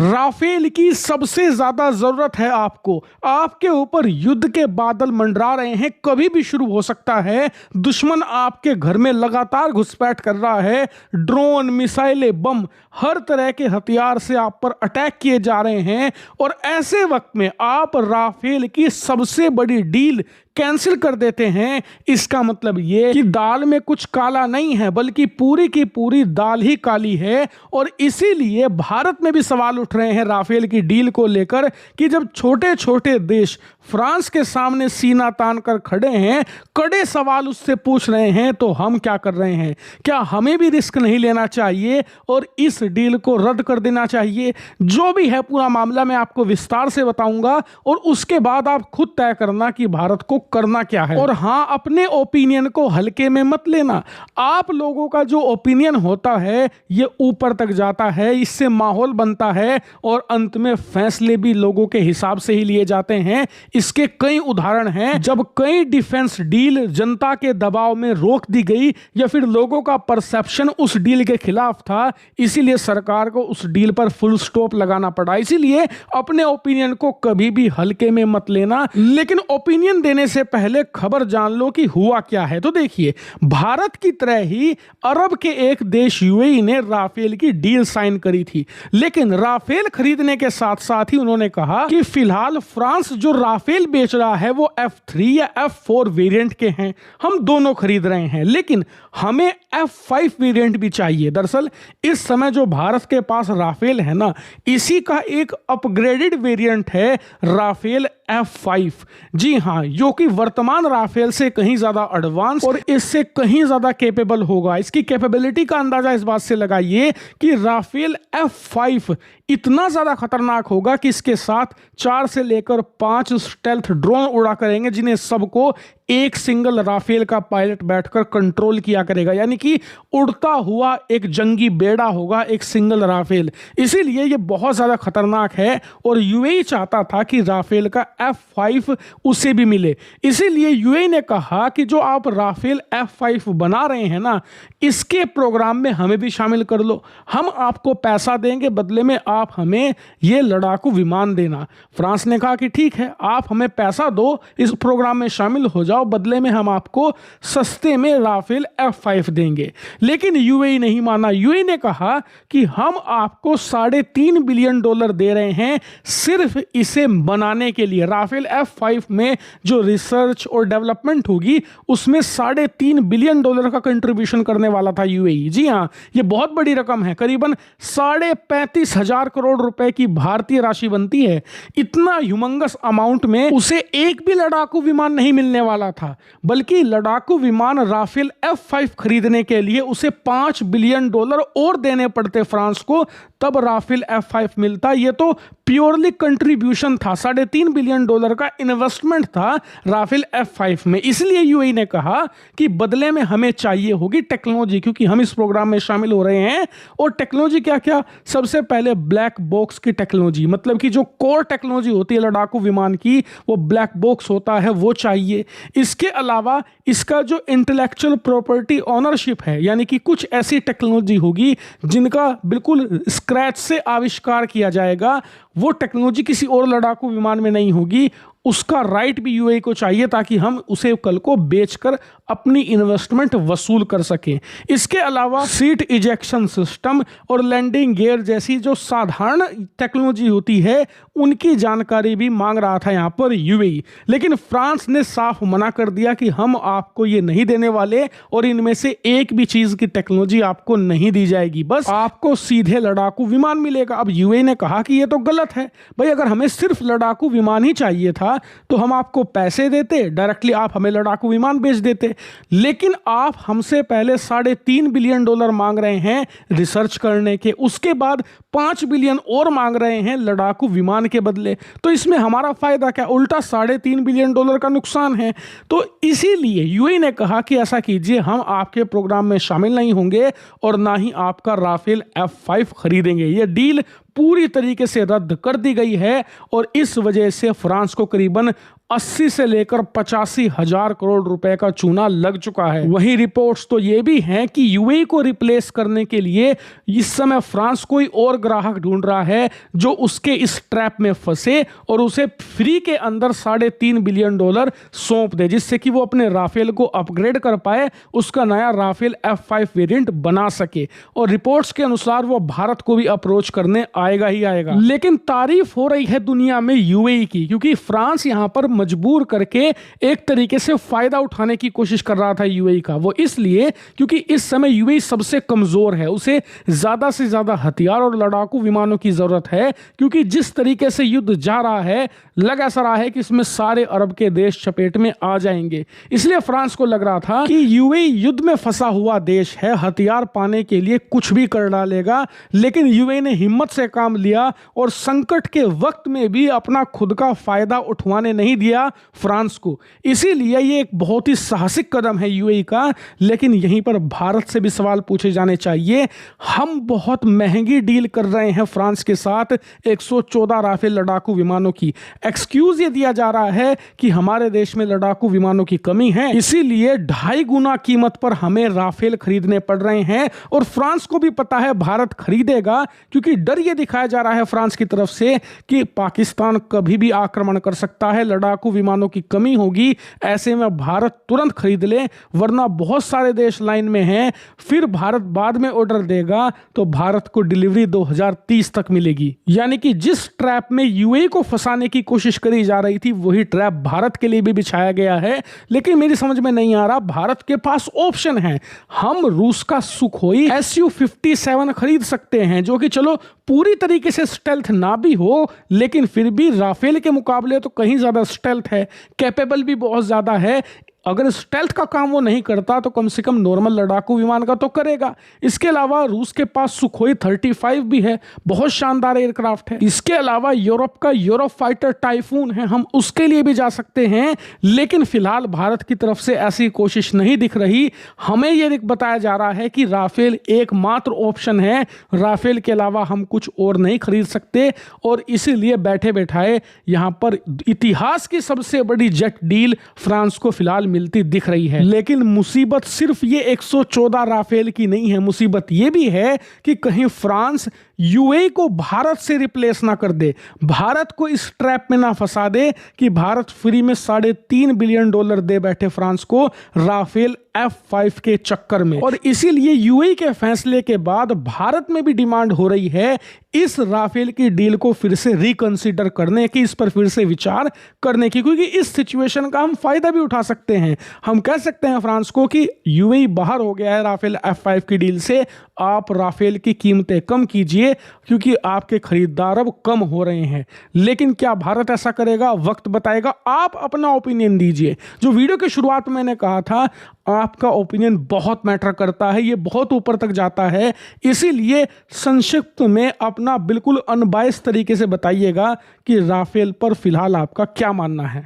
Rafale की सबसे ज्यादा जरूरत है आपको। आपके ऊपर युद्ध के बादल मंडरा रहे हैं, कभी भी शुरू हो सकता है। दुश्मन आपके घर में लगातार घुसपैठ कर रहा है। ड्रोन, मिसाइलें, बम, हर तरह के हथियार से आप पर अटैक किए जा रहे हैं और ऐसे वक्त में आप राफेल की सबसे बड़ी डील कैंसिल कर देते हैं। इसका मतलब ये कि दाल में कुछ काला नहीं है, बल्कि पूरी की पूरी दाल ही काली है। और इसीलिए भारत में भी सवाल उठ रहे हैं राफेल की डील को लेकर कि जब छोटे छोटे देश फ्रांस के सामने सीना तान कर खड़े हैं, कड़े सवाल उससे पूछ रहे हैं, तो हम क्या कर रहे हैं? क्या हमें भी रिस्क नहीं लेना चाहिए और इस डील को रद्द कर देना चाहिए? जो भी है पूरा मामला मैं आपको विस्तार से बताऊंगा और उसके बाद आप खुद तय करना कि भारत को करना क्या है। और हाँ, अपने ओपिनियन को हल्के में मत लेना। आप लोगों का जो ओपिनियन होता है ये ऊपर तक जाता है, इससे माहौल बनता है और अंत में फैसले भी लोगों के हिसाब से ही लिए जाते हैं। इसके कई उदाहरण हैं जब कई डिफेंस डील जनता के दबाव में रोक दी गई या फिर लोगों का परसेप्शन उस डील के खिलाफ था, इसीलिए सरकार को उस डील पर फुल स्टॉप लगाना पड़ा। इसीलिए अपने ओपिनियन को कभी भी हल्के में मत लेना, लेकिन ओपिनियन देने से पहले खबर जान लो कि हुआ क्या है। तो देखिए, भारत की तरह ही अरब के एक देश यूएई ने राफेल की डील साइन करी थी, लेकिन राफेल खरीदने के साथ साथ ही उन्होंने कहा कि फिलहाल फ्रांस जो राफेल बेच रहा है वो F3 या F4 वेरिएंट के हैं, हम दोनों खरीद रहे हैं, लेकिन हमें F5 वेरिएंट भी चाहिए। दरअसल इस समय जो भारत के पास राफेल है ना, इसी का एक अपग्रेडेड वेरिएंट है राफेल F5। जी हाँ, जो कि वर्तमान राफेल से कहीं ज्यादा एडवांस और इससे कहीं ज्यादा कैपेबल होगा। इसकी कैपेबिलिटी का अंदाजा इस बात से लगाइए कि राफेल F5 इतना ज्यादा खतरनाक होगा कि इसके साथ 4 से लेकर 5 स्टेल्थ ड्रोन उड़ा करेंगे, जिन्हें सबको एक सिंगल राफेल का पायलट बैठकर कंट्रोल किया करेगा। यानी कि उड़ता हुआ एक जंगी बेड़ा होगा एक सिंगल राफेल। इसीलिए ये बहुत ज्यादा खतरनाक है और यूएई चाहता था कि राफेल का F5 उसे भी मिले। इसीलिए यूएई ने कहा कि जो आप राफेल F5 बना रहे हैं ना, इसके प्रोग्राम में हमें भी शामिल कर लो। हम आपको पैसा देंगे, बदले में आप हमें ये लड़ाकू विमान देना। फ्रांस ने कहा कि ठीक है, आप हमें पैसा दो, इस प्रोग्राम में शामिल हो जाओ, बदले में हम आपको सस्ते में राफेल F5 देंगे। लेकिन यूएई नहीं माना। यूएई ने कहा कि हम आपको $3.5 बिलियन दे रहे हैं सिर्फ इसे बनाने के लिए। राफेल F5 में जो रिसर्च और डेवलपमेंट होगी उसमें $3.5 बिलियन का कंट्रीब्यूशन करने वाला था यूएई। जी हाँ, ये बहुत बड़ी रकम है, करीबन 35,500 करोड़ रुपए की भारतीय राशि बनती है। इतना ह्यूमंगस अमाउंट में उसे एक भी लड़ाकू विमान नहीं मिलने वाला था, बल्कि लड़ाकू विमान राफेल F5 खरीदने के लिए उसे $5 बिलियन और देने पड़ते फ्रांस को, तब राफेल F5 मिलता। ये तो प्योरली कंट्रीब्यूशन था, $3.5 बिलियन का इन्वेस्टमेंट था राफेल F5 में। इसलिए यूएई ने कहा कि बदले में हमें चाहिए होगी टेक्नोलॉजी, क्योंकि हम इस प्रोग्राम में शामिल हो रहे हैं। और टेक्नोलॉजी क्या क्या? सबसे पहले ब्लैक बॉक्स की टेक्नोलॉजी, मतलब कि जो कोर टेक्नोलॉजी होती है लड़ाकू विमान की, वो ब्लैक बॉक्स होता है, वो चाहिए। इसके अलावा इसका जो इंटेलेक्चुअल प्रॉपर्टी ऑनरशिप है, यानी कि कुछ ऐसी टेक्नोलॉजी होगी जिनका बिल्कुल स्क्रैच से आविष्कार किया जाएगा, वो टेक्नोलॉजी किसी और लड़ाकू विमान में नहीं होगी, उसका राइट भी यूएई को चाहिए ताकि हम उसे कल को बेचकर अपनी इन्वेस्टमेंट वसूल कर सकें। इसके अलावा सीट इजेक्शन सिस्टम और लैंडिंग गियर जैसी जो साधारण टेक्नोलॉजी होती है उनकी जानकारी भी मांग रहा था यहाँ पर यूएई। लेकिन फ्रांस ने साफ मना कर दिया कि हम आपको ये नहीं देने वाले और इनमें से एक भी चीज की टेक्नोलॉजी आपको नहीं दी जाएगी, बस आपको सीधे लड़ाकू विमान मिलेगा। अब यूएई ने कहा कि ये तो गलत है भाई, अगर हमें सिर्फ लड़ाकू विमान ही चाहिए था तो हम आपको पैसे देते, डायरेक्टली आप हमें लड़ाकू विमान बेच देते। लेकिन आप हमसे पहले $3.5 बिलियन मांग रहे हैं रिसर्च करने के, उसके बाद $5 बिलियन और मांग रहे हैं लड़ाकू विमान के बदले। तो इसमें हमारा फायदा क्या? उल्टा $3.5 बिलियन का नुकसान है। तो इसीलिए यूएई ने कहा कि ऐसा कीजिए, हम आपके प्रोग्राम में शामिल नहीं होंगे और ना ही आपका राफेल F5 खरीदेंगे। यह डील पूरी तरीके से रद्द कर दी गई है और इस वजह से फ्रांस को करीबन 80 से लेकर 85 हजार करोड़ रुपए का चूना लग चुका है। वहीं रिपोर्ट्स तो ये भी हैं कि यूएई को रिप्लेस करने के लिए इस समय फ्रांस कोई और ग्राहक ढूंढ रहा है जो उसके इस ट्रैप में फंसे और उसे फ्री के अंदर $3.5 बिलियन सौंप दे, जिससे कि वो अपने राफेल को अपग्रेड कर पाए, उसका नया राफेल F5 वेरिएंट बना सके। और रिपोर्ट्स के अनुसार वो भारत को भी अप्रोच करने आएगा ही आएगा। लेकिन तारीफ हो रही है दुनिया में यूएई की, क्योंकि फ्रांस यहां पर मजबूर करके एक तरीके से फायदा उठाने की कोशिश कर रहा था यूएई का। वो इसलिए क्योंकि इस समय यूएई सबसे कमजोर है, उसे ज्यादा से ज्यादा हथियार और लड़ाकू विमानों की जरूरत है, क्योंकि जिस तरीके से युद्ध जा रहा है लग ऐसा रहा है कि इसमें सारे अरब के देश चपेट में आ जाएंगे। इसलिए फ्रांस को लग रहा था कि यूएई युद्ध में फंसा हुआ देश है, हथियार पाने के लिए कुछ भी कर डालेगा। लेकिन यूएई ने हिम्मत से काम लिया और संकट के वक्त में भी अपना खुद का फायदा उठवाने नहीं दिया फ्रांस को। इसीलिए ये एक बहुत ही साहसिक कदम है यूएई का। लेकिन यहीं पर भारत से भी सवाल पूछे जाने चाहिए। हम बहुत महंगी डील कर रहे हैं फ्रांस के साथ 114 राफेल लड़ाकू विमानों की। एक्सक्यूज ये दिया जा रहा है कि हमारे देश में लड़ाकू विमानों की कमी है, इसीलिए 2.5 गुना कीमत पर हमें राफेल खरीदने पड़ रहे हैं। और फ्रांस को भी पता है भारत खरीदेगा, क्योंकि डर ये दिखाया जा रहा है फ्रांस की तरफ से कि पाकिस्तान कभी भी आक्रमण कर सकता है, लड़ाकू विमानों की कमी होगी। ऐसे में भारत तुरंत खरीद ले, वरना बहुत सारे देश लाइन में हैं। फिर भारत बाद में ऑर्डर देगा तो भारत को डिलीवरी 2030 तक मिलेगी। यानी कि जिस ट्रैप में यूएई को फंसाने की कोशिश करी जा रही थी, वही ट्रैप भारत के लिए भी बिछाया गया है। लेकिन मेरी समझ में नहीं आ रहा, भारत के पास ऑप्शन है। हम रूस का सुखोई Su-57 खरीद सकते हैं, जो कि चलो पूरी तरीके से स्टेल्थ ना भी हो, लेकिन फिर भी राफेल के मुकाबले तो कहीं ज्यादा स्टेल्थ है, कैपेबल भी बहुत ज्यादा है। अगर स्टेल्थ का काम वो नहीं करता तो कम से कम नॉर्मल लड़ाकू विमान का तो करेगा। इसके अलावा रूस के पास सुखोई 35 भी है, बहुत शानदार एयरक्राफ्ट है। इसके अलावा यूरोप का यूरो फाइटर टाइफून है, हम उसके लिए भी जा सकते हैं। लेकिन फिलहाल भारत की तरफ से ऐसी कोशिश नहीं दिख रही। हमें यह बताया जा रहा है कि राफेल एकमात्र ऑप्शन है, राफेल के अलावा हम कुछ और नहीं खरीद सकते। और इसीलिए बैठे बैठाए यहां पर इतिहास की सबसे बड़ी जेट डील फ्रांस को फिलहाल मिलती दिख रही है। लेकिन मुसीबत सिर्फ ये 114 राफेल की नहीं है, मुसीबत ये भी है कि कहीं फ्रांस यूएई को भारत से रिप्लेस ना कर दे, भारत को इस ट्रैप में ना फंसा दे कि भारत फ्री में $3.5 बिलियन दे बैठे फ्रांस को राफेल F5 के चक्कर में। और इसीलिए यूएई के फैसले के बाद भारत में भी डिमांड हो रही है इस राफेल की डील को फिर से रिकंसीडर करने की, इस पर फिर से विचार करने की, क्योंकि इस सिचुएशन का हम फायदा भी उठा सकते हैं। हम कह सकते हैं फ्रांस को कि यूएई बाहर हो गया है राफेल F5 की डील से, आप राफेल की कीमतें कम कीजिए क्योंकि आपके खरीदार अब कम हो रहे हैं। लेकिन क्या भारत ऐसा करेगा? वक्त बताएगा। आप अपना ओपिनियन दीजिए। जो वीडियो की शुरुआत में मैंने कहा था, आपका ओपिनियन बहुत मैटर करता है, ये बहुत ऊपर तक जाता है। इसीलिए संक्षिप्त में अपना बिल्कुल अनबायस तरीके से बताइएगा कि राफेल पर फिलहाल आपका क्या मानना है।